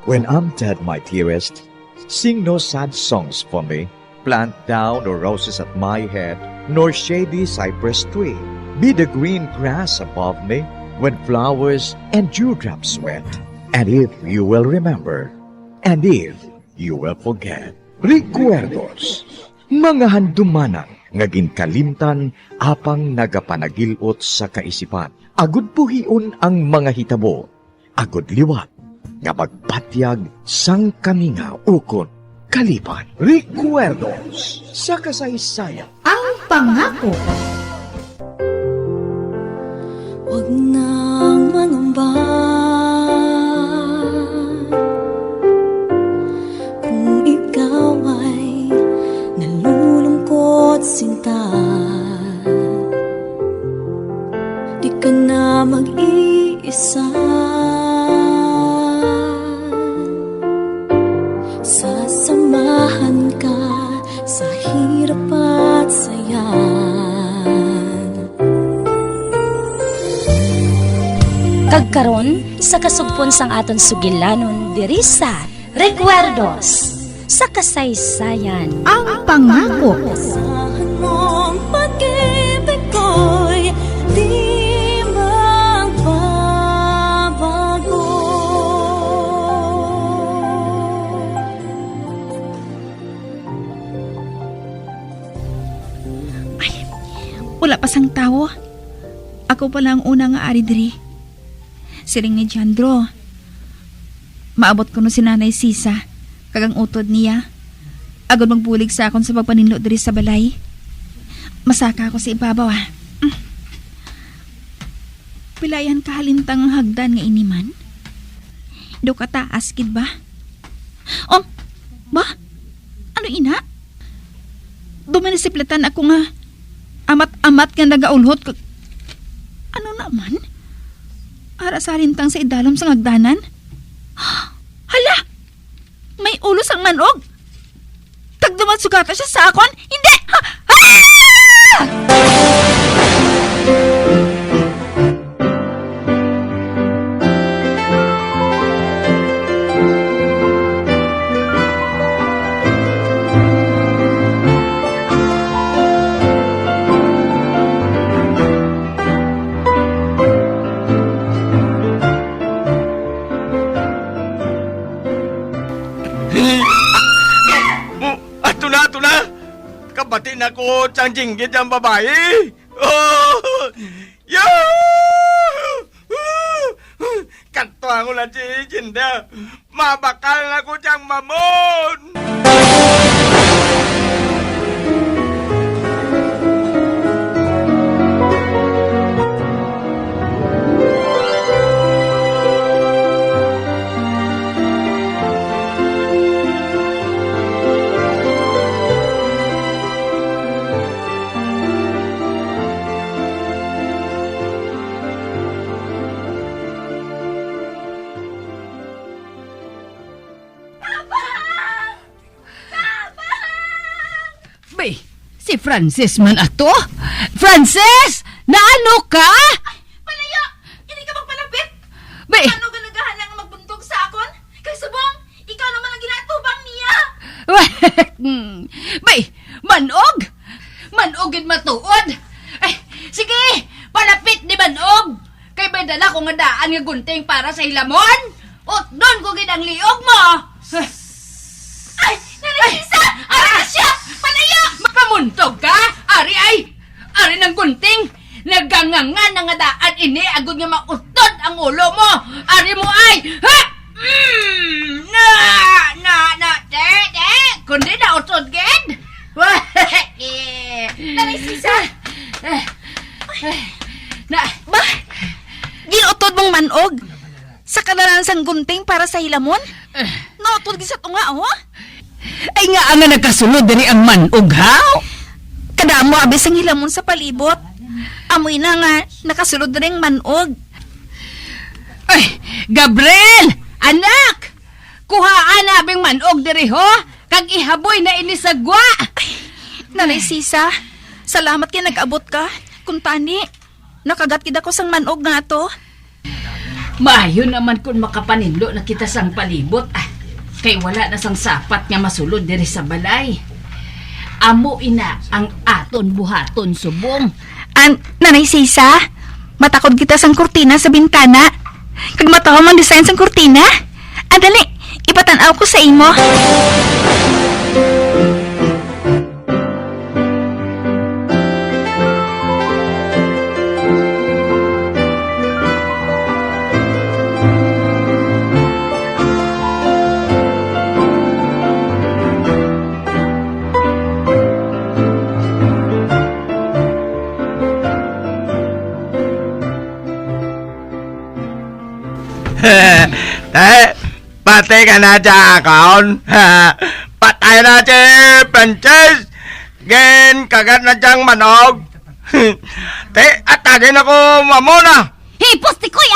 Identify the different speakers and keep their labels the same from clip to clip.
Speaker 1: When I'm dead, my dearest, sing no sad songs for me. Plant down no roses at my head, nor shady cypress tree. Be the green grass above me when flowers and dewdrops wet. And if you will remember, and if you will forget, recuerdos, mga handumanan, ngaging kalimtan, apang nagapanagilot sa kaisipan. Agud puhiun ang mga hitabo, agud liwat, nga magpatyag sang kami nga ukon. Kalipan, recuerdos sa kasaysayan.
Speaker 2: Ang pangako.
Speaker 3: Huwag nang mangamba kung ikaw ay nalulungkot sinta. Di ka na mag-iisa. Sasamahan ka sa hirap at saya.
Speaker 4: Kagkaron sa kasugpon sang aton sugilanon diri sa Recuerdos sa kasaysayan.
Speaker 2: Ang pangako.
Speaker 3: Asahan mong pag-ibig ko'y di magbabago.
Speaker 2: Wala pa sang tao. Ako pala ang una nga ari diri. Siring ni Jandro. Maabot ko no si Nanay Sisa, kagang utod niya. Agad magbulig sa akon sa pagpaninlo diri sa balay. Masaka ako sa ibabaw Pilayan kahalintang ang hagdan nga iniman. Do ka taas gid ba? Ba? Ano ina? Dumanisiplatan ako nga amat-amat nga nagaulhot ko. Ano naman? Ara sa rintang sa idalom sa ngagdanan? Hala! May ulo sang manog! Tagduman sugata siya sa akon? Hindi!
Speaker 5: Ato na! Kabati na ko sang jinggit ang babae! Oh! Yo! Kantuan ko na si Jinda! Mabakal na ko siyang mamon!
Speaker 6: Bay, si Francis man ato? Francis! Naano ka?
Speaker 2: Palayo! Hindi ka magpalapit!
Speaker 6: Bay!
Speaker 2: Ano ka naghahanang magbuntog sa akon? Kay subong, ikaw naman ang ginatubang niya!
Speaker 6: Bay, manog! Manogin matuod! Ay, sige! Palapit ni manog! Kay may dala ko nga daan nga gunting para sa hilamon! At doon ko ginang liog mo!
Speaker 2: Ay! Nanisisa! Ara na siya! Palayo!
Speaker 6: Makamuntog ka? Ari ay! Ari ng gunting! Nagangangan na nga daan ini agud nga mautod ang ulo mo! Ari mo ay! Ha! De! Kundi na utod gid!
Speaker 2: Nanisisa!
Speaker 6: Na!
Speaker 2: Ba? Ginutod mong manog? Sa kanalan sang gunting para sa hilamon? Nautod gid sa tunga,
Speaker 6: Ay nga ang nagkasulod diri ang manog, ha?
Speaker 2: Kadamo abis ang hilamon sa palibot. Amoy na nga nakasulod ring manog.
Speaker 6: Ay, Gabriel! Anak! Kuhaan na abing manog diri ho! Kag ihaboy na ini sa gwa!
Speaker 2: Nanay Sisa, salamat kay nag-abot ka. Kung tani, nakagat kid ako sang manog nga to.
Speaker 6: Maayo naman kung makapanindlo na kita sang palibot. Kay wala na sang sapat nga masulod diri sa balay. Amo ina ang aton buhaton subong.
Speaker 2: Nanay Sisa, matakod kita sang kurtina sa bintana. Kag matawa mang design sang kurtina. Dali, ipatanaw ko sa imo.
Speaker 5: Patay ka na dyan, akaon. Patay na si Princess. Gen, kagat na dyan manog. Atagin ako mamona.
Speaker 4: Hipos ti koy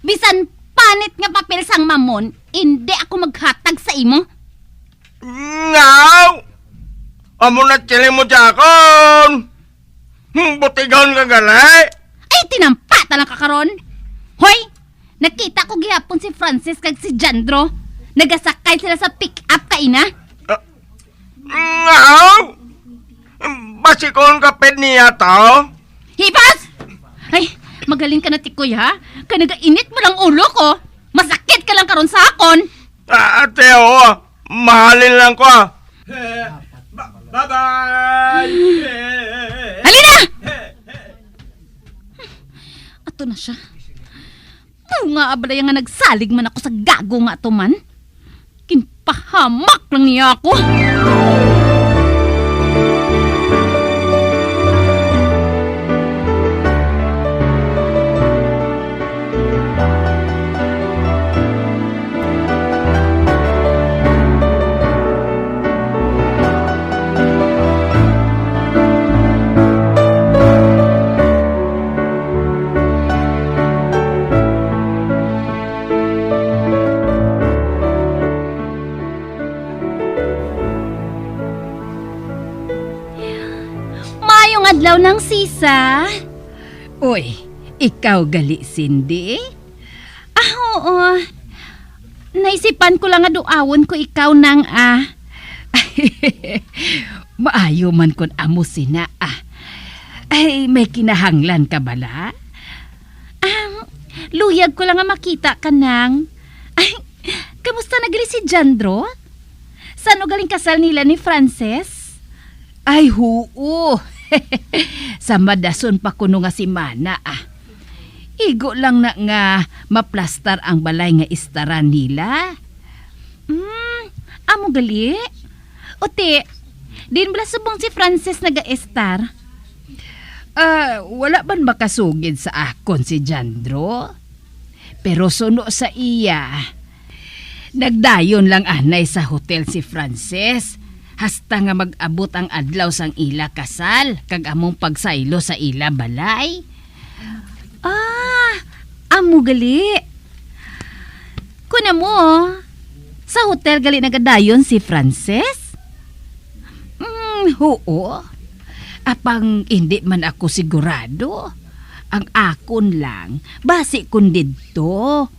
Speaker 4: Bisan panit nga papel sang mamon, hindi ako maghatag sa imo.
Speaker 5: Ngaw! Amo na chili mo dyan, akaon. Butigon ka galay.
Speaker 4: Ay, tinampa talang kakaron. Hoy! Nakita ko gihapon si Francis kag si Jandro. Nagasakay sila sa pick-up kaina.
Speaker 5: Ngaw! Basikon kapit niya to?
Speaker 4: Hipas! Ay, magaling ka na tikoy ha. Kanagainit mo lang ulo ko. Masakit ka lang karon sa akon.
Speaker 5: Ate, mahalin lang ko. Bye-bye!
Speaker 4: Halina! Ato na siya. Nga abalay nga nagsalig man ako sa gago nga to man. Kinpahamak lang niya ako. Adlaw ng Sisa.
Speaker 6: Uy, ikaw gali, Cindy?
Speaker 4: Oo. Naisipan ko lang nga duawon ko ikaw nang
Speaker 6: Maayo man kon amo sina Ay, may kinahanglan ka bala?
Speaker 4: Luyag ko lang nga makita ka nang. Ay, kamusta na gali si Jandro? Saan o galing kasal nila ni Frances?
Speaker 6: Ay, huo. Sa madason pa kuno nga si Mana Igo lang na nga maplastar ang balay nga istaran nila.
Speaker 4: Amo gali? Ote, din bala subong si Frances naga-estar?
Speaker 6: Wala ban makasugid sa akon si Jandro. Pero suno sa iya. Nagdayon lang anay sa hotel si Frances. Hasta nga mag-abot ang adlaw sang ila kasal, kag among pagsaylo sa ila balay.
Speaker 4: Amo gali. Kuna mo, sa hotel gali nagadayon si Frances?
Speaker 6: Oo. Apang hindi man ako sigurado. Ang akon lang, basi kun didto.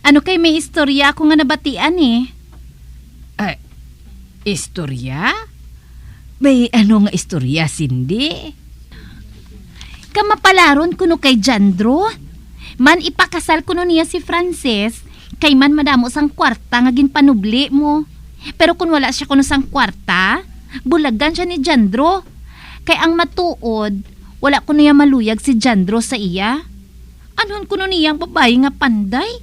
Speaker 4: Ano kay may istorya ako nga nabatian
Speaker 6: Istorya? May ano nga istorya, Cindy?
Speaker 4: Kamapalaron kuno kay Jandro. Man ipakasal kuno niya si Frances, kay man madamo sang kwarta nga ginpanubli mo. Pero kung wala siya kuno sang kwarta, bulagan siya ni Jandro. Kay ang matuod, wala kuno niya maluyag si Jandro sa iya. Anon kuno niyang babae nga panday?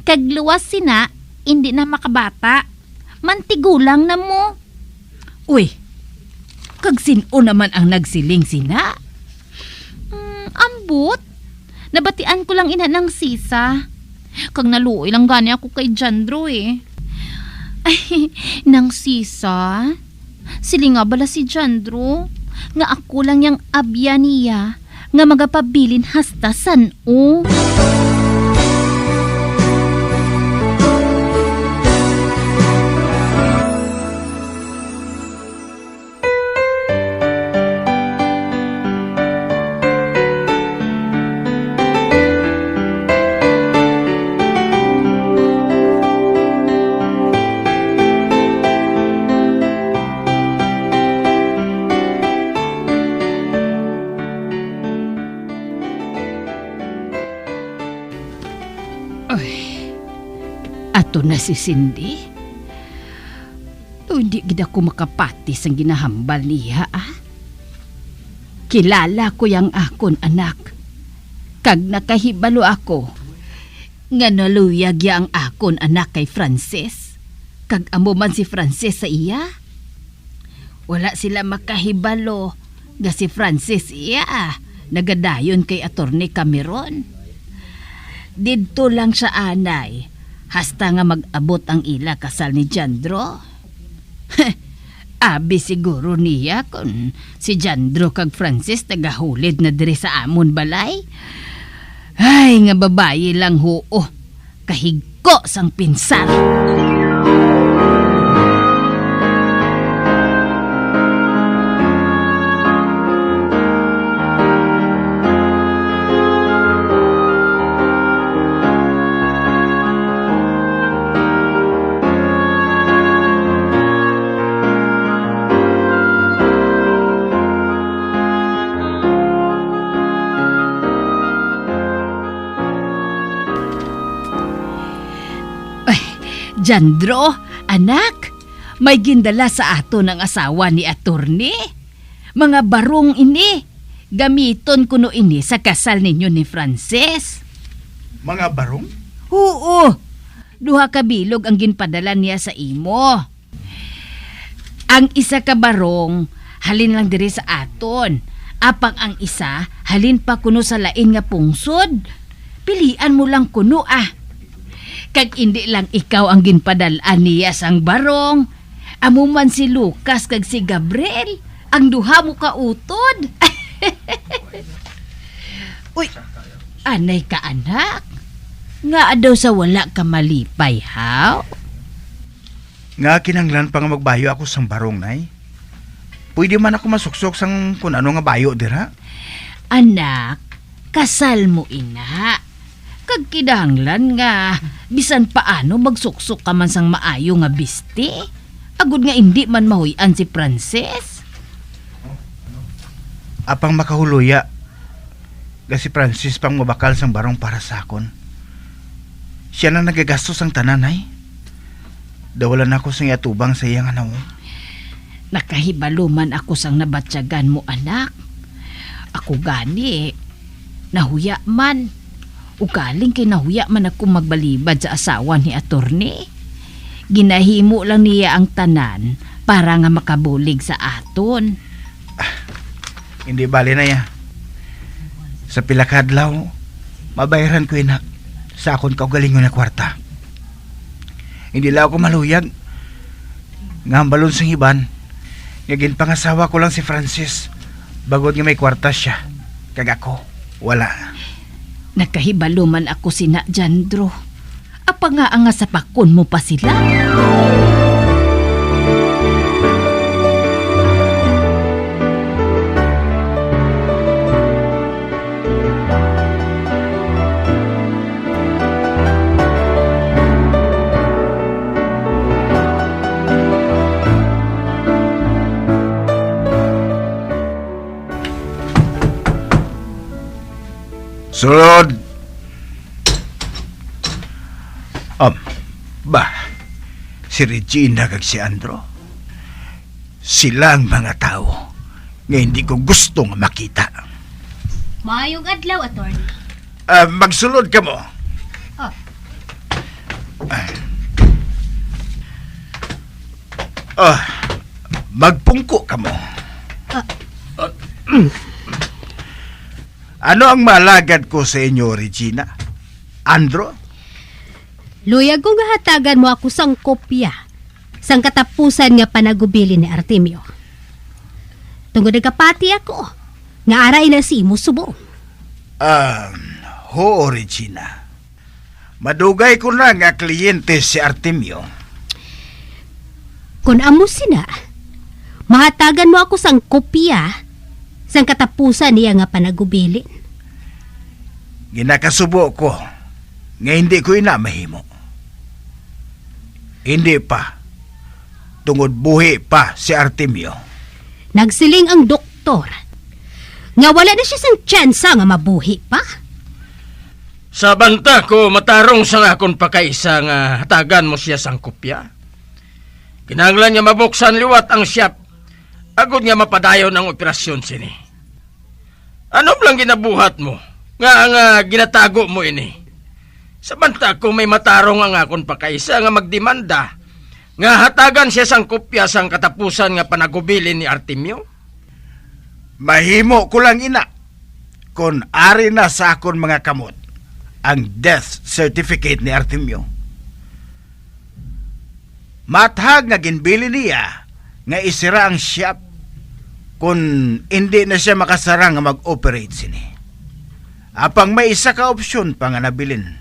Speaker 4: Kag luwas sina, hindi na makabata. Mantigulang na mo.
Speaker 6: Uy, kag sino naman ang nagsiling sina?
Speaker 4: Ambot. Nabatian ko lang ina ng Sisa. Kag naluoy lang gani ako kay Jandro Ay, nang Sisa. Sili nga bala si Jandro. Nga ako lang yang abya niya. Nga magapabilin hasta san-o.
Speaker 7: Ato na si Cindy. Hindi gid ako makapatis ang ginahambal niya, ah. Kilala ko yang akon anak. Kag nakahibalo ako nga naluyag ya ang akon anak kay Frances. Kag amo man si Frances sa iya. Wala sila makahibalo nga si Frances iya nagadayon kay Attorney Cameron. Didto lang siya anay hasta nga mag-abot ang ila kasal ni Jandro. Abi siguro niya kung si Jandro kag Frances tagahulid na diri sa amon balay. Ay, nga babayi lang ho. Kahigko sang pinsar. Jandro, anak, may gindala sa ato ng asawa ni Attorney. Mga barong ini, gamiton kuno ini sa kasal ninyo ni Frances.
Speaker 5: Mga barong?
Speaker 7: Oo, duha ka bilog ang ginpadala niya sa imo. Ang isa ka barong, halin lang diri sa aton. Apang ang isa, halin pa kuno sa lain nga pungsod. Pilian mo lang kuno ah. Kag hindi lang ikaw ang ginpadalaan niya sang barong. Amo man si Lucas kag si Gabriel. Ang duha mo kautod. Uy, anay ka anak. Nga daw sa wala ka malipay, haw?
Speaker 5: Nga kinanglan pa nga magbayo ako sang barong, nay. Pwede man ako masuksok sang kung ano nga bayo dira.
Speaker 7: Anak, kasal mo ina. Kag kinahanglan nga bisan paano magsuksok ka man sang maayo nga bisti. Agud nga hindi man mahuyan si Frances.
Speaker 5: Apang makahuluya, ga si Francis pang mabakal sang barong para sa akon. Siya nang nagagastos ang tanan, ay. Dawalan ako sang yatubang sa iyang anaw.
Speaker 7: Nakahibalo man ako sang nabatsyagan mo, anak. Ako gani, nahuya man. Ugaling kay nahuya man ako magbalibad sa asawa ni Attorney. Ginahimo lang niya ang tanan para nga makabulig sa aton.
Speaker 5: Hindi bali na ya. Sa pilakadlaw, mabayaran ko ina sa akon kaugalingon na kwarta. Hindi lang ako maluyag. Ngambalon sang iban, ngagin pangasawa ko lang si Francis. Bagod nga may kwarta siya. Kag ako, wala.
Speaker 7: Nakahibalo man ako sina Jandro. Apa nga ang sa pakon mo pa sila?
Speaker 5: Sulod! Si Regina kag si Andro. Sila ang mga tao nga hindi ko gustong makita.
Speaker 4: Maayong adlaw, Attorney.
Speaker 5: Magsulod ka mo. Magpungko ka mo. Ano ang malagad ko sa inyo, Regina? Andro?
Speaker 8: Luyag kong hatagan mo ako sang kopya sang katapusan nga panagubili ni Artemio. Tungod nagkapati ako, nga aray na si imo subong.
Speaker 5: Ho, Regina. Madugay ko na nga kliyente si Artemio.
Speaker 8: Kung amo sina, mahatagan mo ako sang kopya sang katapusan niya nga panagubilin.
Speaker 5: Ginakasubo ko nga hindi ko inamahimo. Hindi pa. Tungod buhi pa si Artemio.
Speaker 8: Nagsiling ang doktor nga wala na siya sang tsansa nga mabuhi pa.
Speaker 9: Sa banta ko, matarong sa akon pa kaisa nga hatagan mo siya sang kopya. Kinahanglan niya mabuksan liwat ang shop. Agod nga mapadayon ang operasyon sini. Ano lang ginabuhat mo? Nga ginatago mo ini. Sa banta ko may matarong ang akon pa kaisa nga magdemanda. Nga hatagan siya sang kopya sang katapusan nga panagubilin ni Artemio.
Speaker 5: Mahimo ko lang ina. Kung ari na sa akon mga kamot ang death certificate ni Artemio. Mathag nga ginbili niya nga isira ang shop kung hindi na siya makasara nga mag-operate sini. Apang may isa ka opsyon pa nga nabilin.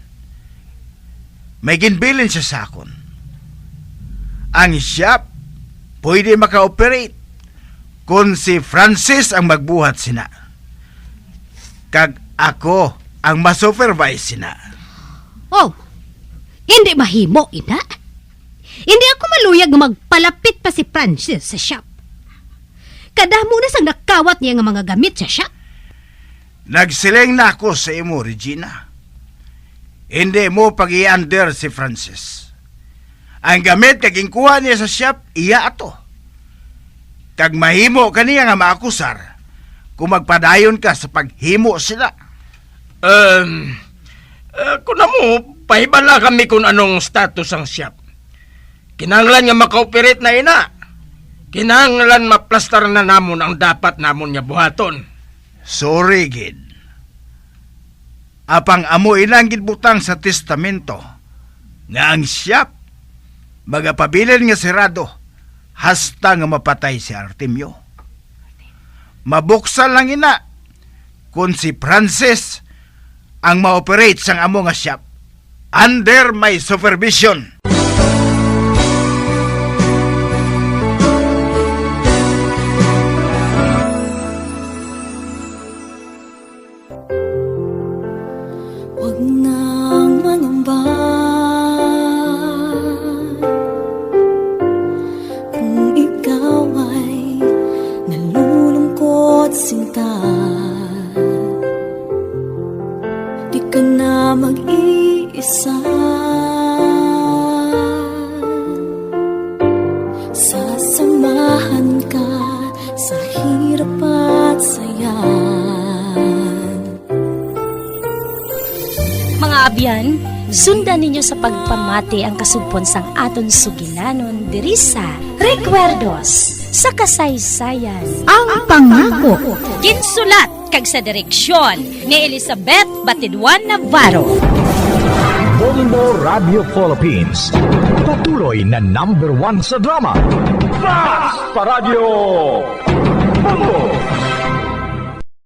Speaker 5: May ginbilin siya sa akon. Ang shop pwede maka-operate kung si Francis ang magbuhat sina. Kag ako ang masupervise sina.
Speaker 8: Oh, hindi mahimo, ina. Hindi ako maluyag nga magpalapit pa si Francis sa shop. Kadamo na sang nakawat niya nga mga gamit sa shop.
Speaker 5: Nagsileng na ako sa imo, Regina. Hindi mo pag-i-under si Francis. Ang gamit kaging kuha niya sa shop, iya ato. Kag mahimo kaniya nga maakusar kung magpadayon ka sa paghimo sila.
Speaker 9: Kung mo, pahibala kami kung anong status ang shop. Kinahanglan nga maka-operate na ina. Kinahanglan maplastar na namon ang dapat namon niya buhaton.
Speaker 5: Sorry, gid. Apang amo ilang gidbutang sa testamento nga ang shop magapabilin nga sirado hasta nga mapatay si Artemio. Mabuksan lang ina kung si Francis ang ma-operate sang amo nga shop under my supervision.
Speaker 3: Huwag nang mangamba kung ikaw ay nalulungkot sinta. Di ka na mag-iisa. Sasamahan ka sa hirap at saya.
Speaker 10: Mga abyan, sundan ninyo sa pagpamati ang kasugpon sang aton sugilanon diri sa Recuerdos sa kasaysayan.
Speaker 2: Ang pangako.
Speaker 10: Ginsulat kag sa direksyon ni Elizabeth Batidwan Navarro.
Speaker 1: Bongo Radio Philippines. Patuloy na #1 sa drama. Fast Paradyo! Bongo!